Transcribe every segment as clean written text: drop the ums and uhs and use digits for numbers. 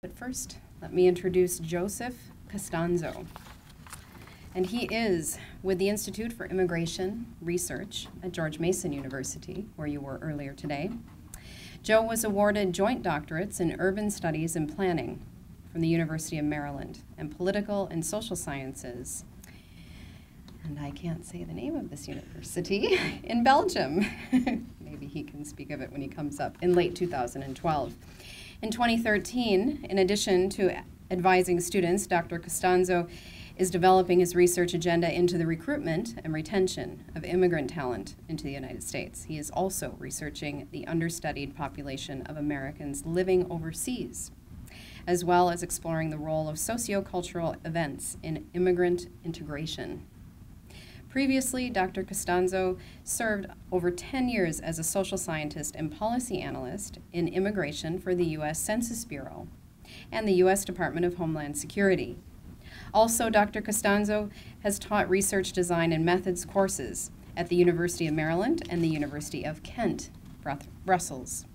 But first, let me introduce Joseph Costanzo. And he is with the Institute for Immigration Research at George Mason University, where you were earlier today. Joe was awarded joint doctorates in urban studies and planning from the University of Maryland and political and social sciences. And I can't say the name of this university, in Belgium. Maybe he can speak of it when he comes up, in late 2012. In 2013, in addition to advising students, Dr. Costanzo is developing his research agenda into the recruitment and retention of immigrant talent into the United States. He is also researching the understudied population of Americans living overseas, as well as exploring the role of sociocultural events in immigrant integration. Previously, Dr. Costanzo served over 10 years as a social scientist and policy analyst in immigration for the U.S. Census Bureau and the U.S. Department of Homeland Security. Also, Dr. Costanzo has taught research design and methods courses at the University of Maryland and the University of Kent, Brussels.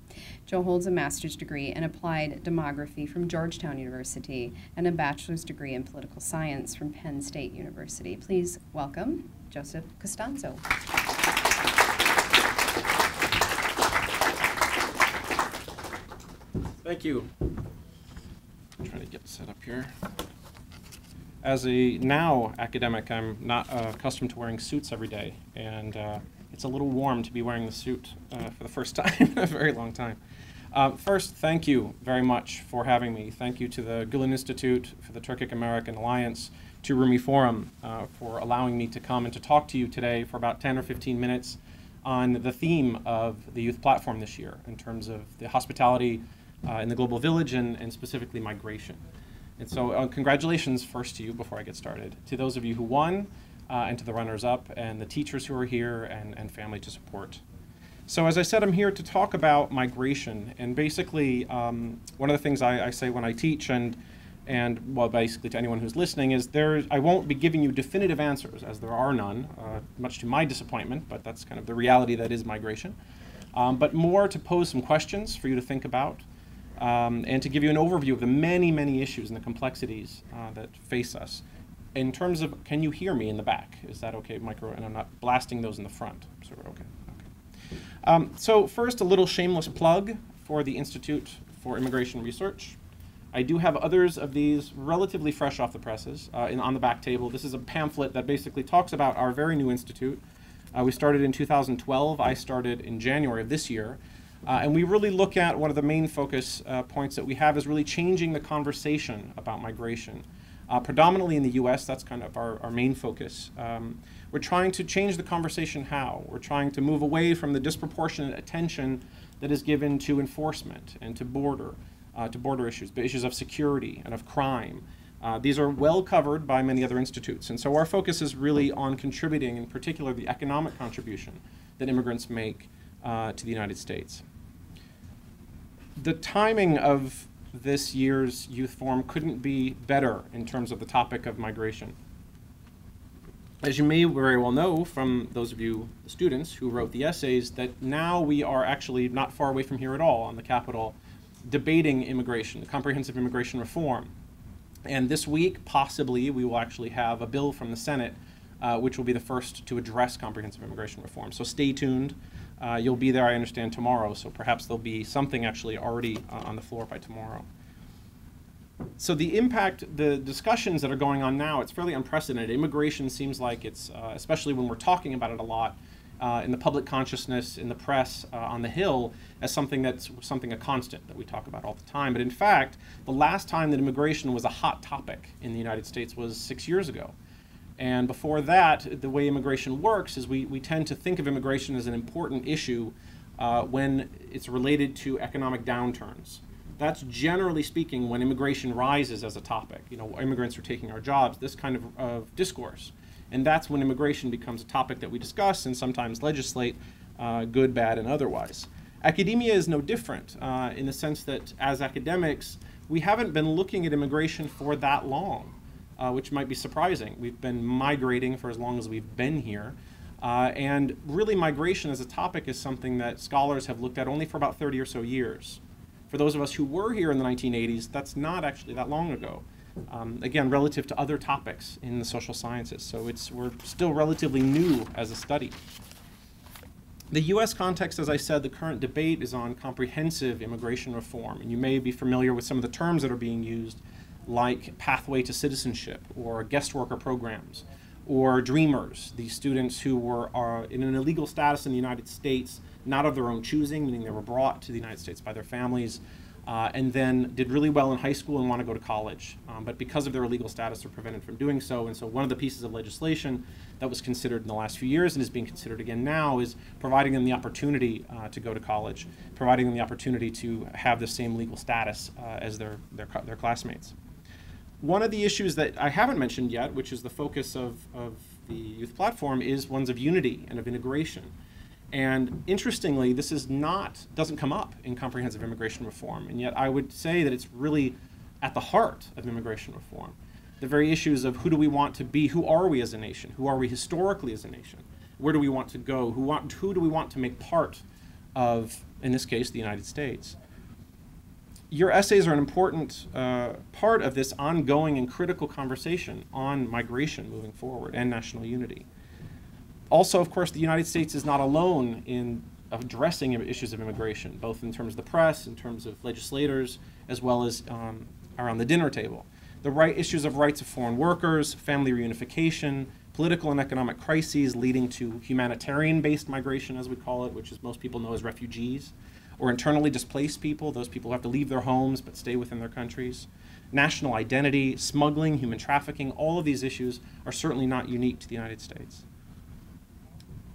Joe holds a master's degree in applied demography from Georgetown University and a bachelor's degree in political science from Penn State University. Please welcome Joseph Costanzo. Thank you. I'm trying to get set up here. As a now academic, I'm not accustomed to wearing suits every day, and it's a little warm to be wearing the suit for the first time in a very long time. First, thank you very much for having me. Thank you to the Gulen Institute, for the Turkic American Alliance, to Rumi Forum for allowing me to come and to talk to you today for about 10 or 15 minutes on the theme of the youth platform this year in terms of the hospitality in the global village and specifically migration. And so congratulations first to you before I get started, to those of you who won and to the runners-up and the teachers who are here and family to support. So as I said, I'm here to talk about migration, and basically one of the things I say when I teach and well, basically to anyone who's listening is I won't be giving you definitive answers, as there are none, much to my disappointment, but that's kind of the reality that is migration, but more to pose some questions for you to think about and to give you an overview of the many, many issues and the complexities that face us. In terms of, can you hear me in the back? Is that okay, micro? And I'm not blasting those in the front, so we're okay. So first, a little shameless plug for the Institute for Immigration Research. I do have others of these relatively fresh off the presses on the back table. This is a pamphlet that basically talks about our very new institute. We started in 2012. I started in January of this year. And we really look at one of the main focus points that we have is really changing the conversation about migration. Predominantly in the US, that's kind of our main focus. We're trying to change the conversation how? We're trying to move away from the disproportionate attention that is given to enforcement and to border issues, but issues of security and of crime. These are well covered by many other institutes. And so our focus is really on contributing, in particular, the economic contribution that immigrants make to the United States. The timing of this year's Youth Forum couldn't be better in terms of the topic of migration. As you may very well know from those of you students who wrote the essays, that now we are actually not far away from here at all on the Capitol debating immigration, the comprehensive immigration reform. And this week, possibly, we will actually have a bill from the Senate which will be the first to address comprehensive immigration reform. So stay tuned. You'll be there, I understand, tomorrow, so perhaps there'll be something actually already on the floor by tomorrow. So the impact, the discussions that are going on now, it's fairly unprecedented. Immigration seems like it's, especially when we're talking about it a lot, in the public consciousness, in the press, on the Hill, as something a constant that we talk about all the time. But in fact, the last time that immigration was a hot topic in the United States was 6 years ago. And before that, the way immigration works is we tend to think of immigration as an important issue when it's related to economic downturns. That's generally speaking when immigration rises as a topic. You know, immigrants are taking our jobs, this kind of discourse. And that's when immigration becomes a topic that we discuss and sometimes legislate, good, bad, and otherwise. Academia is no different in the sense that as academics, we haven't been looking at immigration for that long, which might be surprising. We've been migrating for as long as we've been here. And really migration as a topic is something that scholars have looked at only for about 30 or so years. For those of us who were here in the 1980s, that's not actually that long ago. Again, relative to other topics in the social sciences. So we're still relatively new as a study. The US context, as I said, the current debate is on comprehensive immigration reform. And you may be familiar with some of the terms that are being used, like pathway to citizenship, or guest worker programs, or dreamers, these students who are in an illegal status in the United States, not of their own choosing, meaning they were brought to the United States by their families, and then did really well in high school and want to go to college. But because of their illegal status, they're prevented from doing so. And so one of the pieces of legislation that was considered in the last few years and is being considered again now is providing them the opportunity to go to college, providing them the opportunity to have the same legal status as their classmates. One of the issues that I haven't mentioned yet, which is the focus of the youth platform, is ones of unity and of integration. And interestingly, this doesn't come up in comprehensive immigration reform, and yet I would say that it's really at the heart of immigration reform. The very issues of who do we want to be, who are we as a nation, who are we historically as a nation, where do we want to go, who do we want to make part of, in this case, the United States. Your essays are an important part of this ongoing and critical conversation on migration moving forward and national unity. Also, of course, the United States is not alone in addressing issues of immigration, both in terms of the press, in terms of legislators, as well as around the dinner table. The issues of rights of foreign workers, family reunification, political and economic crises leading to humanitarian-based migration, as we call it, which is most people know as refugees, or internally displaced people, those people who have to leave their homes but stay within their countries. National identity, smuggling, human trafficking, all of these issues are certainly not unique to the United States.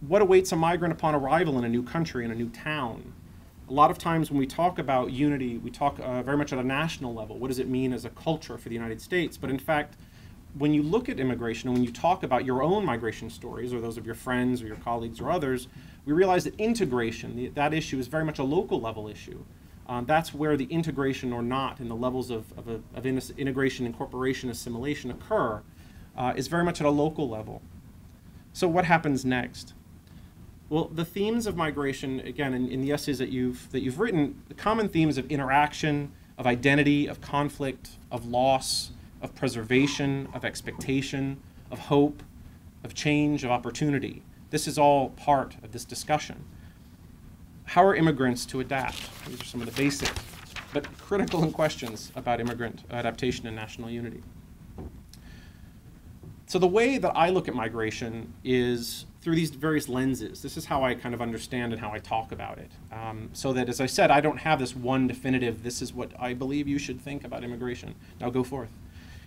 What awaits a migrant upon arrival in a new country, in a new town? A lot of times when we talk about unity, we talk very much at a national level. What does it mean as a culture for the United States? But in fact, when you look at immigration and when you talk about your own migration stories, or those of your friends or your colleagues or others, we realize that integration, that issue is very much a local level issue. That's where the integration or not in the levels of integration, incorporation, assimilation occur, is very much at a local level. So what happens next? Well, the themes of migration, again, in the essays that you've written, the common themes of interaction, of identity, of conflict, of loss, of preservation, of expectation, of hope, of change, of opportunity. This is all part of this discussion. How are immigrants to adapt? These are some of the basic but critical questions about immigrant adaptation and national unity. So the way that I look at migration is through these various lenses. This is how I kind of understand and how I talk about it. So that, as I said, I don't have this one definitive, this is what I believe you should think about immigration. Now go forth.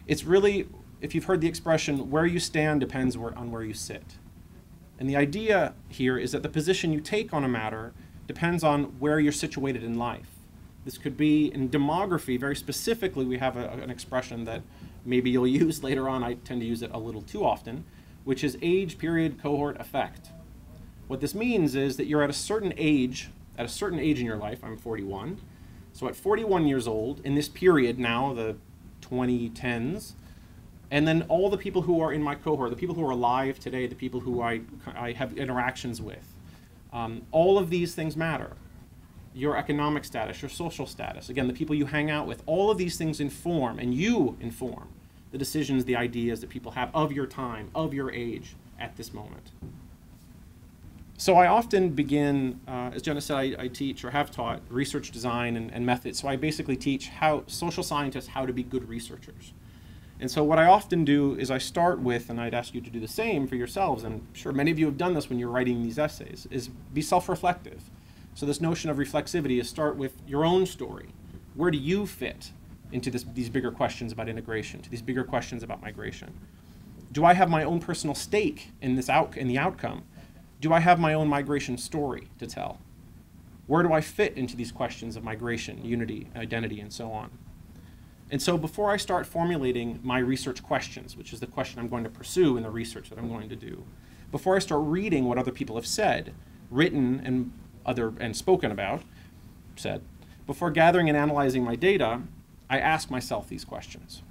It's really, if you've heard the expression, where you stand depends on where you sit. And the idea here is that the position you take on a matter depends on where you're situated in life. This could be in demography. Very specifically, we have an expression that maybe you'll use later on. I tend to use it a little too often, which is age, period, cohort, effect. What this means is that you're at a certain age in your life. I'm 41. So at 41 years old, in this period now, the 2010s, and then all the people who are in my cohort, the people who are alive today, the people who I have interactions with, all of these things matter. Your economic status, your social status, again, the people you hang out with, all of these things inform, and you inform, the decisions, the ideas that people have of your time, of your age at this moment. So I often begin, as Jenna said, I teach or have taught research design and methods. So I basically teach social scientists how to be good researchers. And so what I often do is I start with, and I'd ask you to do the same for yourselves, and I'm sure many of you have done this when you're writing these essays, is be self-reflective. So this notion of reflexivity is start with your own story. Where do you fit into these bigger questions about integration, to these bigger questions about migration? Do I have my own personal stake in the outcome? Do I have my own migration story to tell? Where do I fit into these questions of migration, unity, identity, and so on? And so before I start formulating my research questions, which is the question I'm going to pursue in the research that I'm going to do, before I start reading what other people have said, written and spoken about, before gathering and analyzing my data, I ask myself these questions.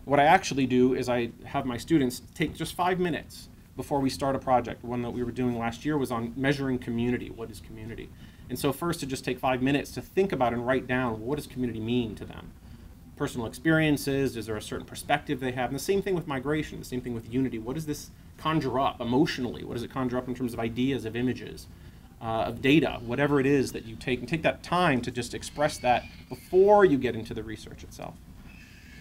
What I actually do is I have my students take just 5 minutes before we start a project. One that we were doing last year was on measuring community. What is community? And so first to just take 5 minutes to think about and write down, what does community mean to them? Personal experiences, is there a certain perspective they have? And the same thing with migration, the same thing with unity. What does this conjure up emotionally? What does it conjure up in terms of ideas, of images, of data, whatever it is that you take, and take that time to just express that before you get into the research itself.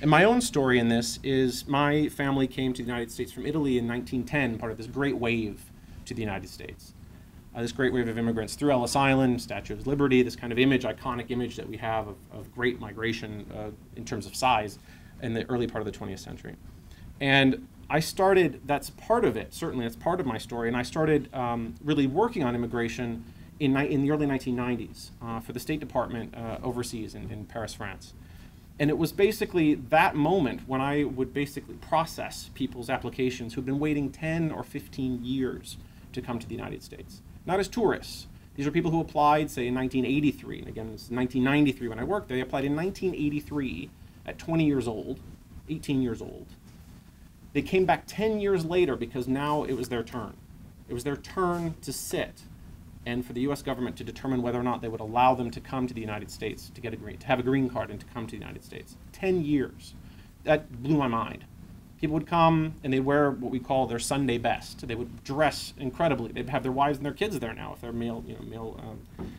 And my own story in this is my family came to the United States from Italy in 1910, part of this great wave to the United States. This great wave of immigrants through Ellis Island, Statue of Liberty, this kind of image, iconic image that we have of great migration in terms of size in the early part of the 20th century. And I started, that's part of it, certainly that's part of my story, and I started really working on immigration in the early 1990s for the State Department overseas in Paris, France. And it was basically that moment when I would basically process people's applications who've been waiting 10 or 15 years to come to the United States. Not as tourists. These are people who applied, say, in 1983. And again, it's 1993 when I worked there. They applied in 1983 at 20 years old, 18 years old. They came back 10 years later because now it was their turn. It was their turn to sit and for the US government to determine whether or not they would allow them to come to the United States, to have a green card and to come to the United States. 10 years. That blew my mind. People would come and they'd wear what we call their Sunday best. They would dress incredibly. They'd have their wives and their kids there now if they're male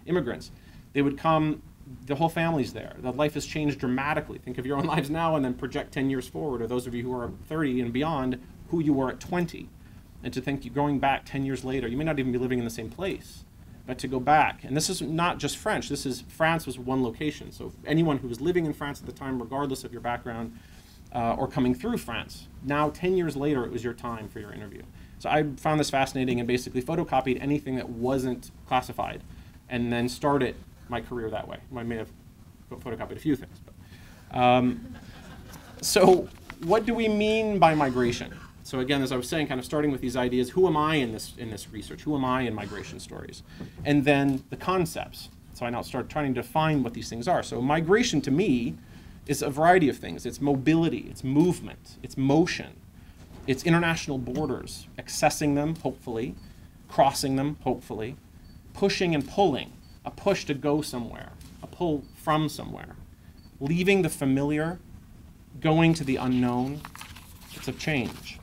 immigrants. They would come, the whole family's there. The life has changed dramatically. Think of your own lives now and then project 10 years forward, or those of you who are 30 and beyond, who you were at 20. And to think you're going back 10 years later, you may not even be living in the same place. But to go back, and this is not just French, France was one location. So anyone who was living in France at the time, regardless of your background, or coming through France, now 10 years later, it was your time for your interview. So I found this fascinating and basically photocopied anything that wasn't classified and then started my career that way. I may have photocopied a few things. But, so what do we mean by migration? So again, as I was saying, kind of starting with these ideas, who am I in this research? Who am I in migration stories? And then the concepts. So I now start trying to define what these things are. So migration to me is a variety of things. It's mobility, it's movement, it's motion, it's international borders, accessing them, hopefully, crossing them, hopefully, pushing and pulling, a push to go somewhere, a pull from somewhere, leaving the familiar, going to the unknown. It's a change.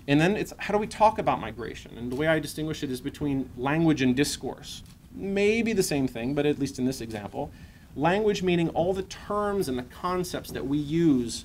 And then it's how do we talk about migration? And the way I distinguish it is between language and discourse. Maybe the same thing, but at least in this example. Language meaning all the terms and the concepts that we use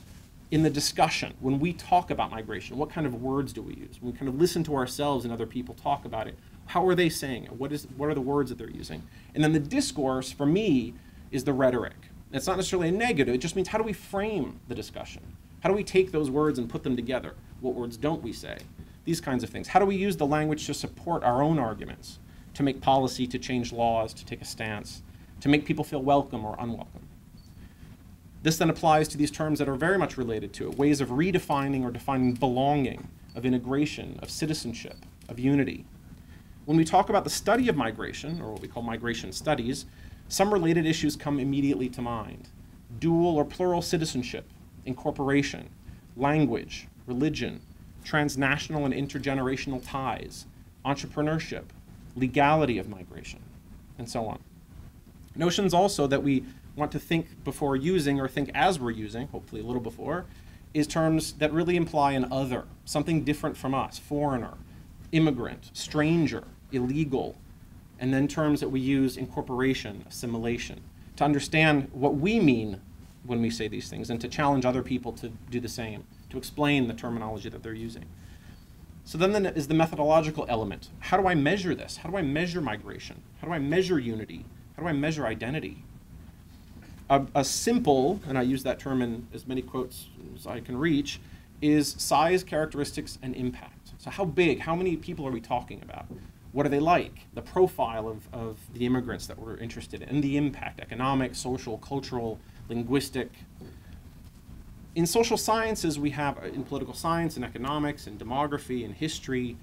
in the discussion when we talk about migration. What kind of words do we use? When we kind of listen to ourselves and other people talk about it, how are they saying it? What are the words that they're using? And then the discourse, for me, is the rhetoric. It's not necessarily a negative. It just means how do we frame the discussion? How do we take those words and put them together? What words don't we say? These kinds of things. How do we use the language to support our own arguments, to make policy, to change laws, to take a stance, to make people feel welcome or unwelcome? This then applies to these terms that are very much related to it, ways of redefining or defining belonging, of integration, of citizenship, of unity. When we talk about the study of migration, or what we call migration studies, some related issues come immediately to mind. Dual or plural citizenship, incorporation, language, religion, transnational and intergenerational ties, entrepreneurship, legality of migration, and so on. Notions also that we want to think before using or think as we're using, hopefully a little before, is terms that really imply an other, something different from us, foreigner, immigrant, stranger, illegal, and then terms that we use, incorporation, assimilation, to understand what we mean when we say these things and to challenge other people to do the same, to explain the terminology that they're using. So then is the methodological element. How do I measure this? How do I measure migration? How do I measure unity? How do I measure identity? A simple, and I use that term in as many quotes as I can reach, is size, characteristics, and impact. So how big, how many people are we talking about? What are they like? The profile of the immigrants that we're interested in, and the impact, economic, social, cultural, linguistic. In social sciences, we have, in political science and economics and demography and history,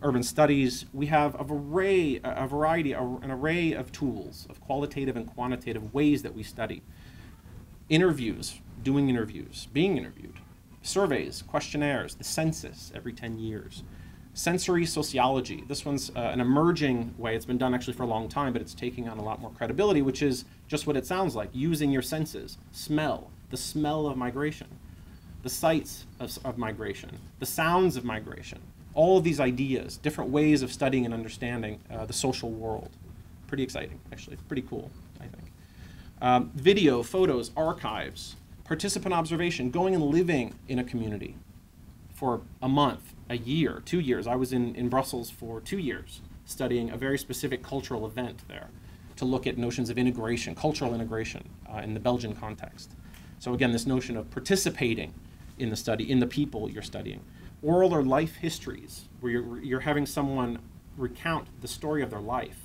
urban studies, we have an array of tools, of qualitative and quantitative ways that we study. Interviews, doing interviews, being interviewed, surveys, questionnaires, the census every 10 years, Sensory sociology. This one's an emerging way. It's been done actually for a long time, but it's taking on a lot more credibility, which is just what it sounds like, using your senses. Smell, the smell of migration, the sights of migration, the sounds of migration. All of these ideas, different ways of studying and understanding the social world. Pretty exciting, actually. Pretty cool, I think. Video, photos, archives, participant observation, going and living in a community for a month, a year, 2 years. I was in Brussels for 2 years studying a very specific cultural event there to look at notions of integration, cultural integration in the Belgian context. So again, this notion of participating in the study, in the people you're studying. Oral or life histories, where you're having someone recount the story of their life.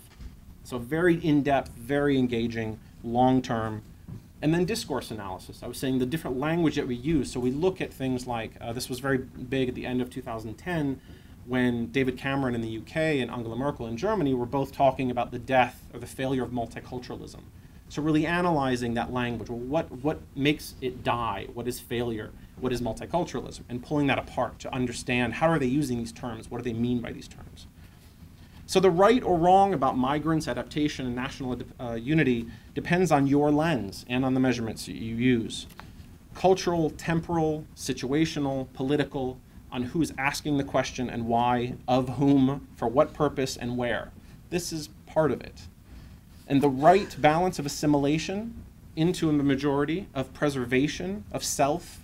So very in-depth, very engaging, long-term. And then discourse analysis. I was saying the different language that we use. So we look at things like, this was very big at the end of 2010, when David Cameron in the UK and Angela Merkel in Germany were both talking about the death or the failure of multiculturalism. So really analyzing that language. Well, what makes it die? What is failure? What is multiculturalism? And pulling that apart to understand how are they using these terms? What do they mean by these terms? So the right or wrong about migrants, adaptation, and national unity depends on your lens and on the measurements that you use. Cultural, temporal, situational, political, on who's asking the question and why, of whom, for what purpose, and where. This is part of it. And the right balance of assimilation into a majority, of preservation, of self,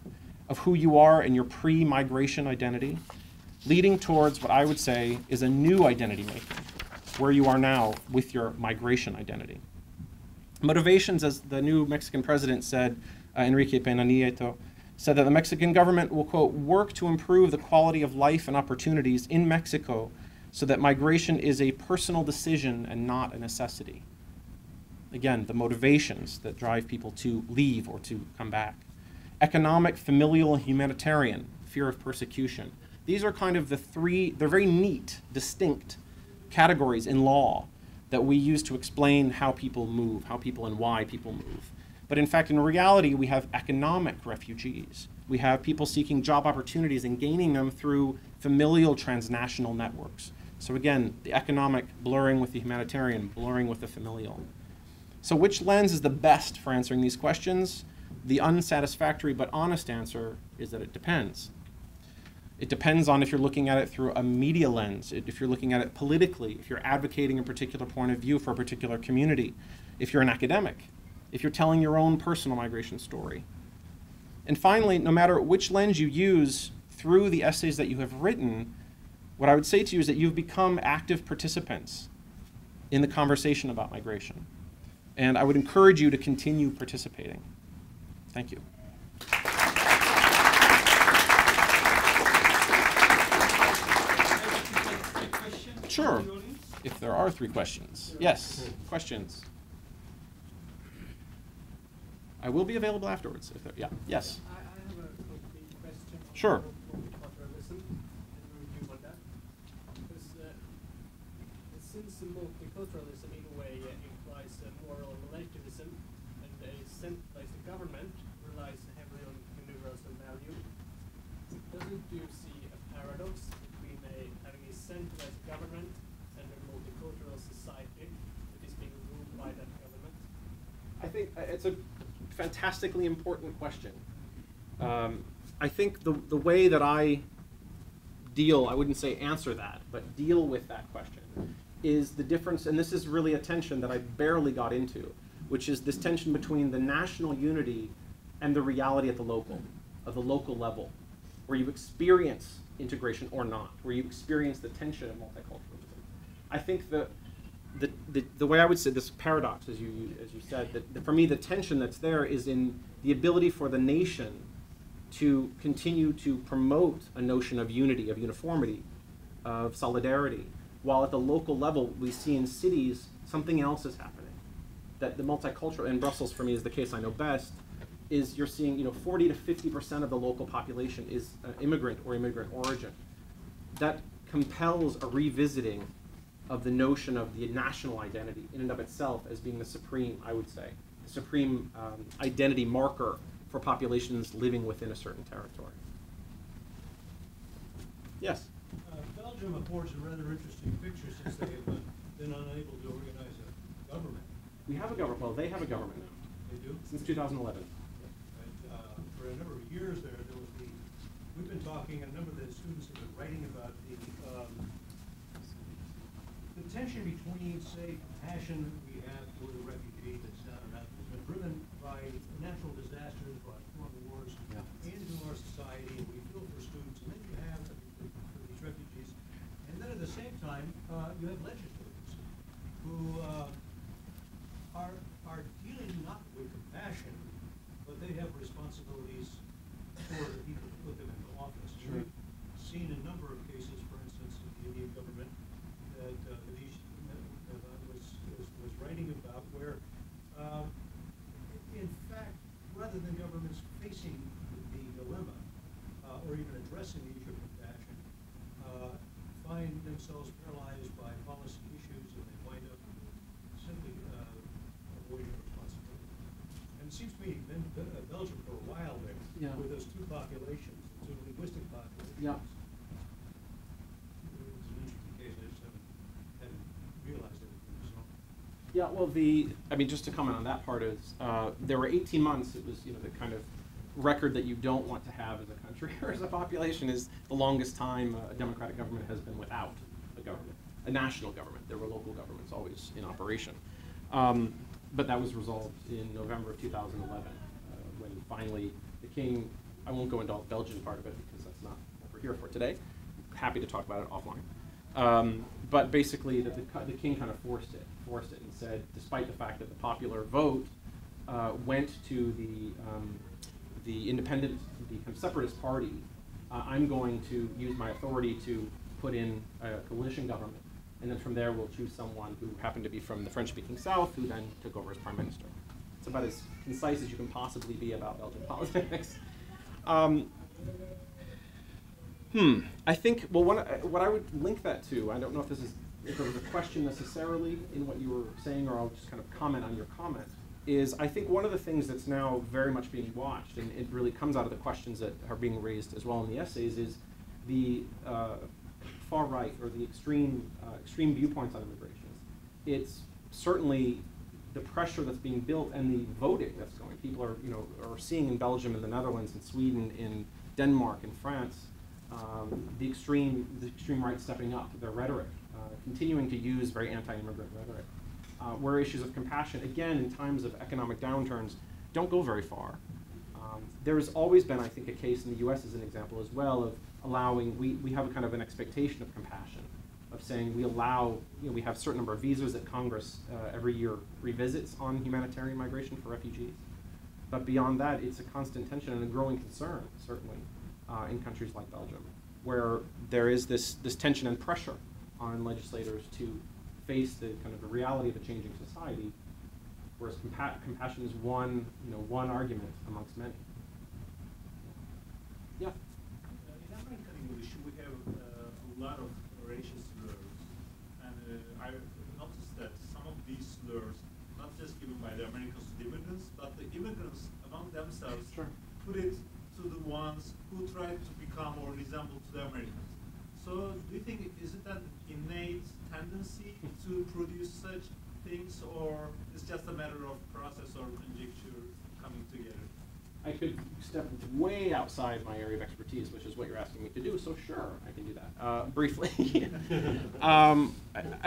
of who you are and your pre-migration identity, leading towards what I would say is a new identity making, where you are now with your migration identity. Motivations, as the new Mexican president said, Enrique Peña Nieto, said that the Mexican government will, quote, work to improve the quality of life and opportunities in Mexico so that migration is a personal decision and not a necessity. Again, the motivations that drive people to leave or to come back. Economic, familial, and humanitarian, fear of persecution. These are kind of the three, they're very neat, distinct categories in law that we use to explain how people move, how people and why people move. But in fact, in reality, we have economic refugees. We have people seeking job opportunities and gaining them through familial transnational networks. So again, the economic blurring with the humanitarian, blurring with the familial. So which lens is the best for answering these questions? The unsatisfactory but honest answer is that it depends. It depends on if you're looking at it through a media lens, if you're looking at it politically, if you're advocating a particular point of view for a particular community, if you're an academic, if you're telling your own personal migration story. And finally, no matter which lens you use through the essays that you have written, what I would say to you is that you've become active participants in the conversation about migration. And I would encourage you to continue participating. Thank you. Sure, if there are 3 questions. Yes, questions. I will be available afterwards. If there, yeah, yes. I have a complete question on Sure. multiculturalism and review on that. Because since multiculturalism in a way implies moral relativism, and a centralized government relies heavily on universal value, doesn't you see a paradox between having a centralized government and a multicultural society that is being ruled by that government? I think it's a fantastically important question. I think the way that I deal, I wouldn't say answer that, but deal with that question is the difference, and this is really a tension that I barely got into, which is this tension between the national unity and the reality at the local level, where you experience integration or not, where you experience the tension of multiculturalism. I think the way I would say this paradox, as you said, that for me the tension that's there is in the ability for the nation to continue to promote a notion of unity, of uniformity, of solidarity, while at the local level we see in cities something else is happening. That the multicultural, and Brussels for me is the case I know best, is you're seeing 40 to 50% of the local population is immigrant or immigrant origin. That compels a revisiting of the notion of the national identity in and of itself as being the supreme, I would say, the supreme identity marker for populations living within a certain territory. Yes? Belgium Belgium affords a rather interesting picture since they have been unable to organize a government. We have a government. Well, they have a government now. They do? Since 2011. And, for a number of years there was we've been talking, a number of the students have been writing about the tension between, say, passion we have for the refugee that's been driven by natural disasters, by foreign wars, into our society, and we feel for students, and then you have for these refugees. And then at the same time, you have legislators who are dealing not with compassion, but they have responsibilities for the people who put them into office. Sure. We've seen a number of cases, for instance, in the Indian government that Manish was writing about, where in fact, rather than governments facing the dilemma or even addressing the issue of compassion, find themselves paralyzed by policy issues, and they wind up simply avoiding responsibility. And it seems to me, Belgium for a while there, with those two populations, the two linguistic populations. Yeah. It was an interesting case. I just hadn't realized it was so. Yeah, well, I mean, just to comment on that part is, there were 18 months, it was, the kind of record that you don't want to have as a country or as a population is the longest time a democratic government has been without a government, a national government. There were local governments always in operation. But that was resolved in November of 2011, when finally the king, I won't go into all the Belgian part of it because that's not what we're here for today. Happy to talk about it offline. But basically, the king kind of forced it and said, despite the fact that the popular vote went to the independent, the kind of separatist party, I'm going to use my authority to put in a coalition government. And then from there, we'll choose someone who happened to be from the French-speaking South, who then took over as prime minister. It's about as concise as you can possibly be about Belgian politics. I think, well, what I would link that to, I don't know if there was a question necessarily in what you were saying, or I'll just kind of comment on your comment, is I think one of the things that's now very much being watched, and it really comes out of the questions that are being raised as well in the essays, is the far right, or the extreme viewpoints on immigration. It's certainly the pressure that's being built and the voting that's going. People are seeing in Belgium, in the Netherlands, in Sweden, in Denmark, in France, the extreme right stepping up their rhetoric, continuing to use very anti-immigrant rhetoric, where issues of compassion, again, in times of economic downturns, don't go very far. There's always been, I think, a case in the US as an example as well of allowing, we have a kind of an expectation of compassion, of saying we allow, we have a certain number of visas that Congress every year revisits on humanitarian migration for refugees. But beyond that, it's a constant tension and a growing concern, certainly, in countries like Belgium, where there is this tension and pressure on legislators to face the kind of the reality of a changing society, whereas compassion is one argument amongst many. Yeah. In American English, we have a lot of racial slurs, and I noticed that some of these slurs, not just given by the Americans to the immigrants, but the immigrants among themselves put it to the ones who try to become or resemble to the Americans. So do you think, is it an innate tendency to produce such things, or it's just a matter of process or conjecture coming together? I could step way outside my area of expertise, which is what you're asking me to do, so sure, I can do that. Briefly. I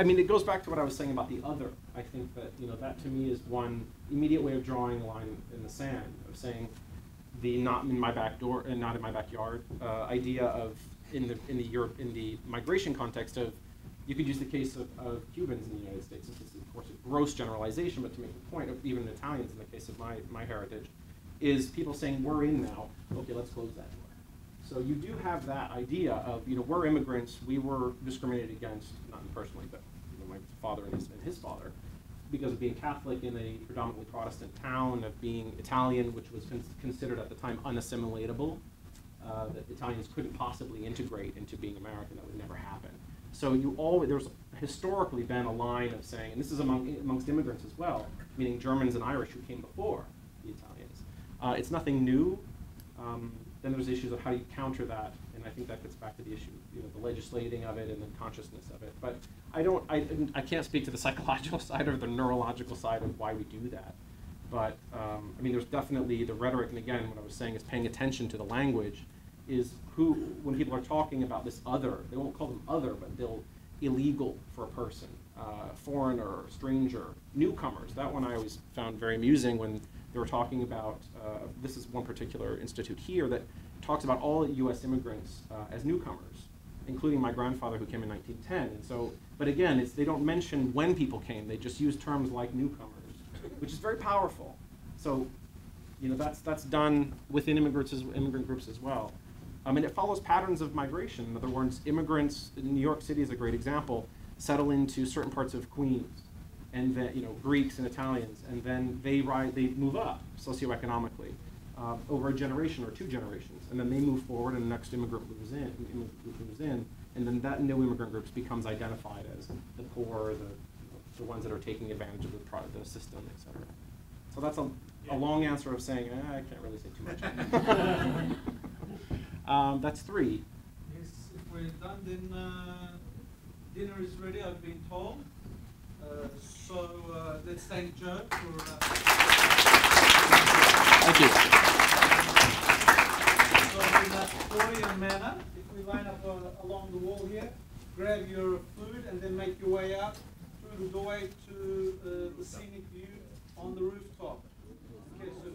mean, it goes back to what I was saying about the other. I think that, that to me is one immediate way of drawing a line in the sand, of saying the not in my back door and not in my backyard idea of, in the migration context of, you could use the case of Cubans in the United States. This is, of course, a gross generalization, but to make the point of even Italians in the case of my heritage, is people saying, we're in now, okay, let's close that door. So you do have that idea of, we're immigrants, we were discriminated against, not me personally, but my father and his father, because of being Catholic in a predominantly Protestant town, of being Italian, which was considered at the time unassimilatable, that Italians couldn't possibly integrate into being American, that would never happen. So there's historically been a line of saying, and this is amongst immigrants as well, meaning Germans and Irish who came before the Italians. It's nothing new. then there's issues of how you counter that, and I think that gets back to the issue, the legislating of it and the consciousness of it. But I can't speak to the psychological side or the neurological side of why we do that. But I mean, there's definitely the rhetoric, and again, what I was saying is paying attention to the language. Is when people are talking about this other, they won't call them other, but they'll illegal for a person, foreigner, stranger, newcomers. That one I always found very amusing when they were talking about, this is one particular institute here that talks about all US immigrants as newcomers, including my grandfather who came in 1910. And so, but again, they don't mention when people came, they just use terms like newcomers, which is very powerful. So, that's done within immigrant groups as well. And it follows patterns of migration. In other words, immigrants in New York City is a great example, settle into certain parts of Queens, and then Greeks and Italians, and then they move up socioeconomically over a generation or 2 generations, and then they move forward, and the next immigrant moves in, and then that new immigrant group becomes identified as the poor, the ones that are taking advantage of the system, et cetera. So that's a long answer of saying I can't really say too much. That's 3. Yes, if we're done, then dinner is ready, I've been told. So let's thank Joe for... Thank you. So in that Freudian manner, if we line up along the wall here, grab your food and then make your way out through the doorway to the scenic view on the rooftop. Okay, so